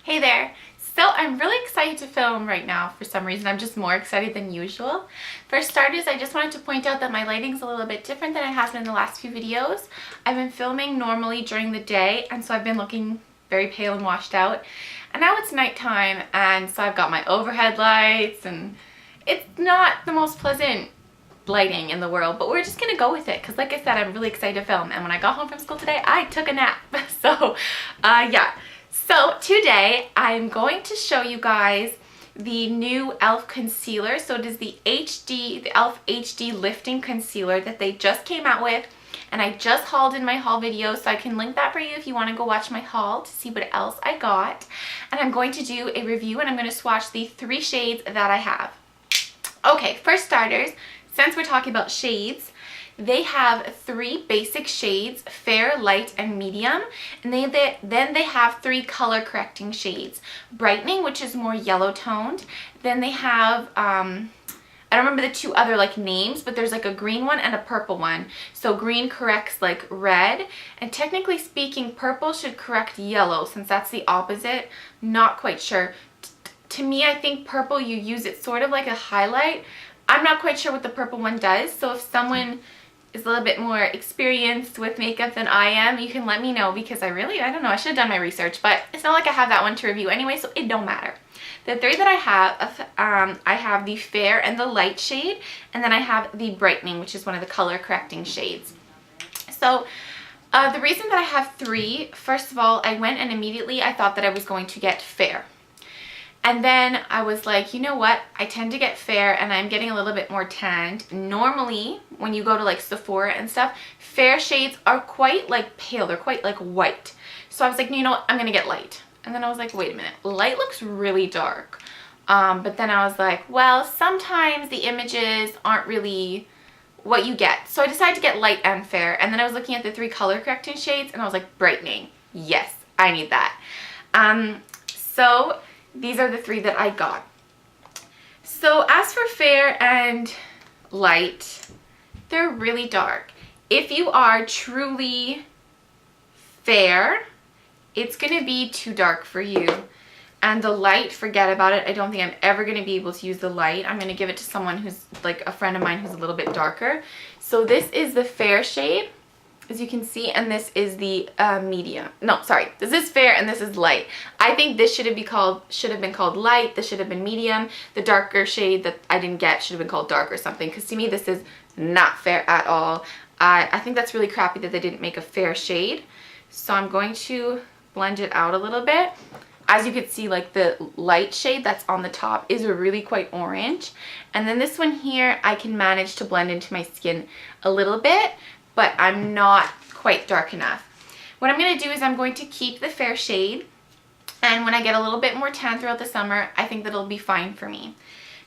Hey there! So I'm really excited to film right now for some reason. I'm just more excited than usual. For starters, I just wanted to point out that my lighting's a little bit different than it has been in the last few videos. I've been filming normally during the day, and so I've been looking very pale and washed out. And now it's nighttime, and so I've got my overhead lights, and it's not the most pleasant lighting in the world, but we're just gonna go with it because like I said, I'm really excited to film, and when I got home from school today I took a nap. Yeah, so today I'm going to show you guys the new e.l.f. concealer. So it is the e.l.f. HD lifting concealer that they just came out with, and I just hauled in my haul video, so I can link that for you if you want to go watch my haul to see what else I got. And I'm going to do a review, and I'm going to swatch the 3 shades that I have. Okay, for starters, since we're talking about shades, they have 3 basic shades: fair, light, and medium. And then they have 3 color correcting shades: brightening, which is more yellow toned. Then they have, I don't remember the 2 other like names, but there's like a green one and a purple one. So green corrects like red, and technically speaking, purple should correct yellow since that's the opposite. Not quite sure. To me, I think purple, you use it sort of like a highlight. I'm not quite sure what the purple one does, so if someone is a little bit more experienced with makeup than I am, you can let me know, because I don't know, I should have done my research, but it's not like I have that one to review anyway, so it don't matter. The 3 that I have the fair and the light shade, and then I have the brightening, which is one of the color correcting shades. So the reason that I have 3, first of all, I went and immediately I thought that I was going to get fair. And then I was like, you know what? I tend to get fair, and I'm getting a little bit more tanned. Normally, when you go to like Sephora and stuff, fair shades are quite like pale. They're quite like white. So I was like, you know what? I'm going to get light. And then I was like, wait a minute. Light looks really dark. But then I was like, well, sometimes the images aren't really what you get. So I decided to get light and fair. And then I was looking at the 3 color correcting shades, and I was like, brightening. Yes, I need that. So these are the 3 that I got. So as for fair and light, they're really dark. If you are truly fair, it's going to be too dark for you. And the light, forget about it. I don't think I'm ever going to be able to use the light. I'm going to give it to someone who's like a friend of mine who's a little bit darker. So this is the fair shade, as you can see, and this is the medium. No, sorry, this is fair and this is light. I think this should have been called light. This should have been medium. The darker shade that I didn't get should have been called dark or something, because to me this is not fair at all. I think that's really crappy that they didn't make a fair shade. So I'm going to blend it out a little bit. As you can see, like the light shade that's on the top is really quite orange. And then this one here, I can manage to blend into my skin a little bit, but I'm not quite dark enough. What I'm going to do is I'm going to keep the fair shade, and when I get a little bit more tan throughout the summer, I think that'll be fine for me.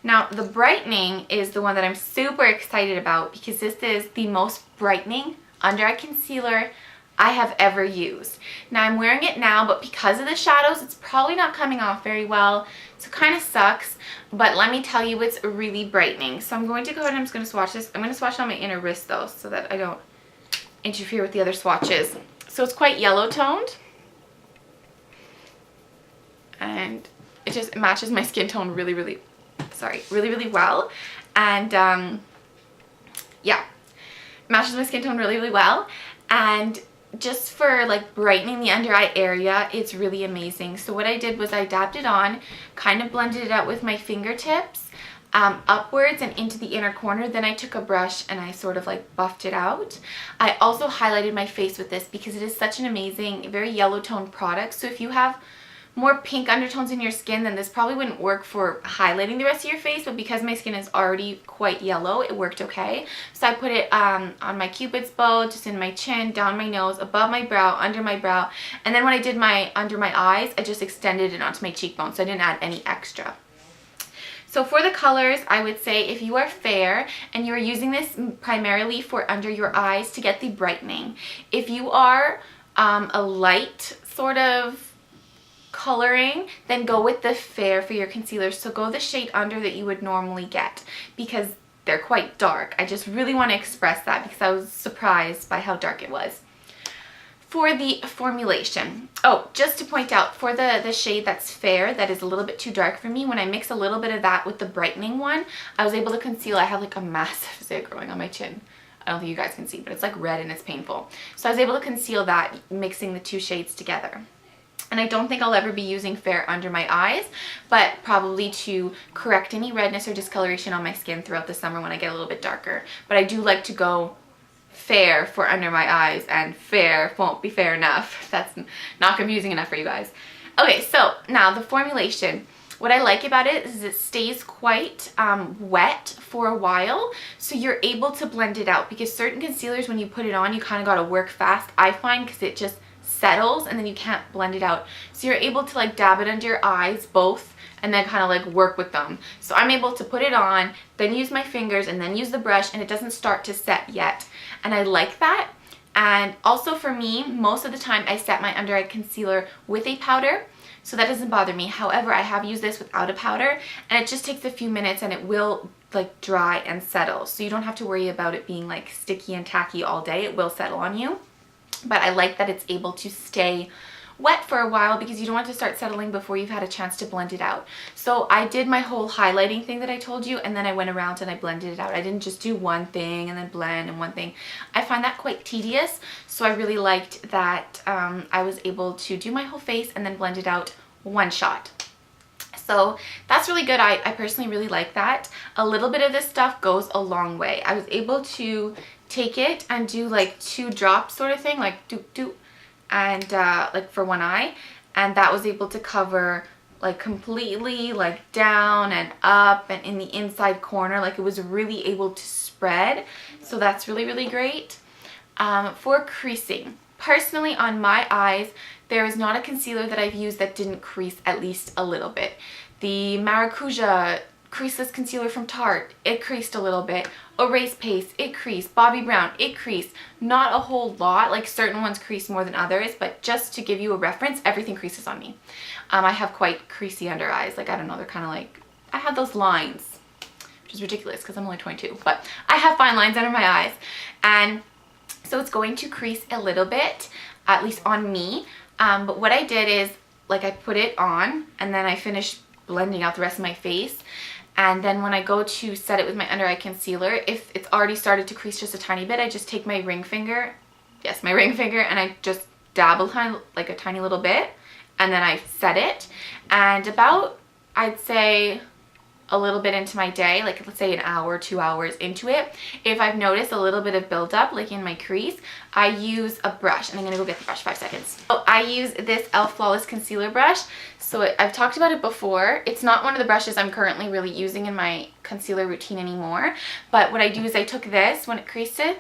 Now, the brightening is the one that I'm super excited about, because this is the most brightening under eye concealer I have ever used. Now, I'm wearing it now, but because of the shadows, it's probably not coming off very well, so it kind of sucks, but let me tell you, it's really brightening. So I'm going to go ahead and I'm just going to swatch this. I'm going to swatch on my inner wrist though, so that I don't interfere with the other swatches. So it's quite yellow toned, and it matches my skin tone really well. And yeah, matches my skin tone really well. And just for like brightening the under eye area, it's really amazing. So what I did was I dabbed it on, kind of blended it out with my fingertips, upwards and into the inner corner. Then I took a brush and I sort of like buffed it out. I also highlighted my face with this because it is such an amazing, very yellow toned product. So if you have more pink undertones in your skin, then this probably wouldn't work for highlighting the rest of your face, but because my skin is already quite yellow, it worked okay. So I put it on my cupid's bow, just in my chin, down my nose, above my brow, under my brow, and then when I did under my eyes, I just extended it onto my cheekbone, so I didn't add any extra. So for the colors, I would say if you are fair and you're using this primarily for under your eyes to get the brightening. If you are a light sort of coloring, then go with the fair for your concealer. So go the shade under that you would normally get, because they're quite dark. I just really want to express that because I was surprised by how dark it was. For the formulation, oh, just to point out, for the shade that's fair, that is a little bit too dark for me, when I mix a little bit of that with the brightening one, I was able to conceal. I have like a massive zit growing on my chin. I don't think you guys can see, but it's like red and it's painful. So I was able to conceal that mixing the two shades together. And I don't think I'll ever be using fair under my eyes, but probably to correct any redness or discoloration on my skin throughout the summer when I get a little bit darker. But I do like to go fair for under my eyes, and fair won't be fair enough. That's not confusing enough for you guys. Okay, so now the formulation. What I like about it is it stays quite wet for a while, so you're able to blend it out, because certain concealers, when you put it on, you kind of got to work fast, I find, because it just settles and then you can't blend it out. So you're able to like dab it under your eyes both and then kind of like work with them. So I'm able to put it on, then use my fingers, and then use the brush, and it doesn't start to set yet. And I like that. And also for me, most of the time I set my under eye concealer with a powder, so that doesn't bother me. However, I have used this without a powder, and it just takes a few minutes and it will like dry and settle. So you don't have to worry about it being like sticky and tacky all day. It will settle on you. But I like that it's able to stay wet for a while, because you don't want to start settling before you've had a chance to blend it out. So I did my whole highlighting thing that I told you, and then I went around and I blended it out. I didn't just do one thing and then blend and one thing. I find that quite tedious, so I really liked that I was able to do my whole face and then blend it out one shot. So that's really good. I personally really like that. A little bit of this stuff goes a long way. I was able to take it and do like 2 drops sort of thing, like doop doop, and like for one eye, and that was able to cover like completely like down and up and in the inside corner. Like it was really able to spread, so that's really, really great. For creasing, personally on my eyes, there is not a concealer that I've used that didn't crease at least a little bit. The Maracuja creaseless concealer from Tarte, it creased a little bit. Erase Paste, it creased. Bobbi Brown, it creased. Not a whole lot, like certain ones crease more than others, but just to give you a reference, everything creases on me. I have quite creasy under eyes, like I don't know, they're kind of like, I have those lines, which is ridiculous because I'm only 22, but I have fine lines under my eyes, and so it's going to crease a little bit, at least on me. But what I did is, like, I put it on and then I finished blending out the rest of my face. And then when I go to set it with my under eye concealer, if it's already started to crease just a tiny bit, I just take my ring finger, yes, my ring finger, and I just dabble like a tiny little bit, and then I set it. And about, I'd say, a little bit into my day, like let's say an hour, 2 hours into it, if I've noticed a little bit of buildup like in my crease, I use a brush, and I'm gonna go get the brush, 5 seconds. So I use this e.l.f. Flawless Concealer Brush. So I've talked about it before. It's not one of the brushes I'm currently really using in my concealer routine anymore, but what I do is I took this when it creases,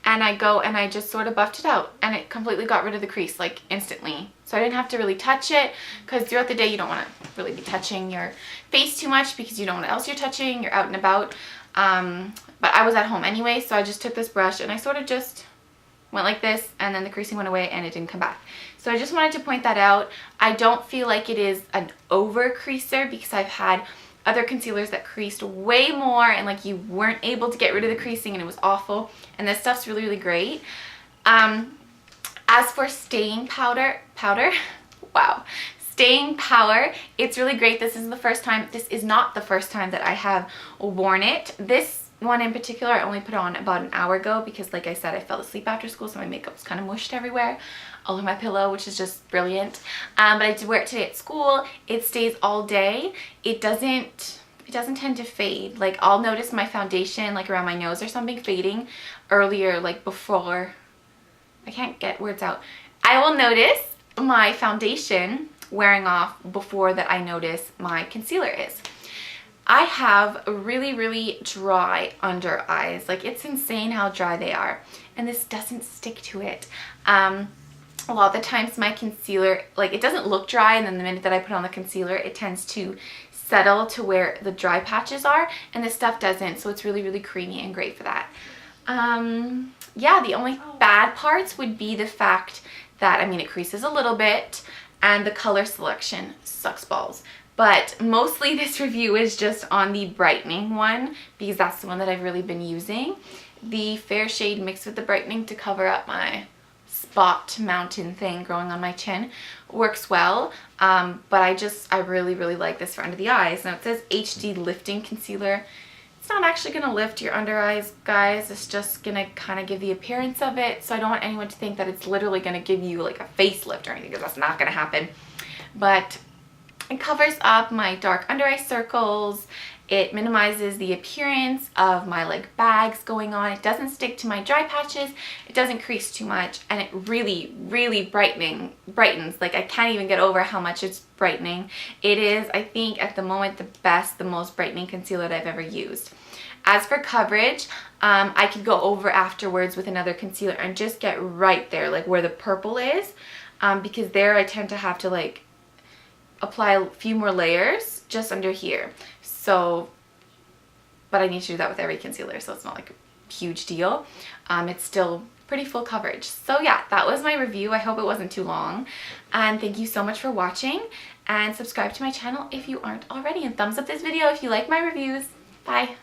and I go and I just sort of buffed it out, and it completely got rid of the crease like instantly. So I didn't have to really touch it, because throughout the day you don't want to really be touching your face too much, because you don't know what else you're touching, you're out and about. But I was at home anyway, so I just took this brush and I sort of just went like this, and then the creasing went away and it didn't come back. So I just wanted to point that out. I don't feel like it is an over creaser, because I've had other concealers that creased way more and like you weren't able to get rid of the creasing and it was awful, and this stuff's really, really great. As for staying powder, wow, staying power, it's really great. This is not the first time that I have worn it. This one in particular I only put on about an hour ago, because like I said, I fell asleep after school, so my makeup was kind of mushed everywhere all over my pillow, which is just brilliant. But I did wear it today at school. It stays all day. It doesn't tend to fade. Like I'll notice my foundation like around my nose or something fading earlier, like before, I can't get words out. I will notice my foundation wearing off before that I notice my concealer is. I have really, really dry under eyes. Like it's insane how dry they are, and this doesn't stick to it. A lot of the times my concealer, like it doesn't look dry, and then the minute that I put on the concealer, it tends to settle to where the dry patches are, and this stuff doesn't, so it's really, really creamy and great for that. Yeah, the only bad parts would be the fact that, I mean, it creases a little bit, and the color selection sucks balls. But mostly this review is just on the brightening one, because that's the one that I've really been using. the fair shade mixed with the brightening to cover up my spot mountain thing growing on my chin works well. But I really like this for under the eyes. Now it says HD lifting concealer. It's not actually going to lift your under eyes, guys. It's just going to kind of give the appearance of it. So I don't want anyone to think that it's literally going to give you like a facelift or anything, because that's not going to happen. But it covers up my dark under eye circles. It minimizes the appearance of my like bags going on. It doesn't stick to my dry patches. It doesn't crease too much, and it really brightens. Like, I can't even get over how much it's brightening. It is, I think, at the moment the most brightening concealer that I've ever used. As for coverage, I could go over afterwards with another concealer and just get right there, like where the purple is, because there I tend to have to like apply a few more layers just under here. So, but I need to do that with every concealer, so it's not like a huge deal. It's still pretty full coverage. So yeah, that was my review. I hope it wasn't too long. And thank you so much for watching, and subscribe to my channel if you aren't already, and thumbs up this video if you like my reviews. Bye.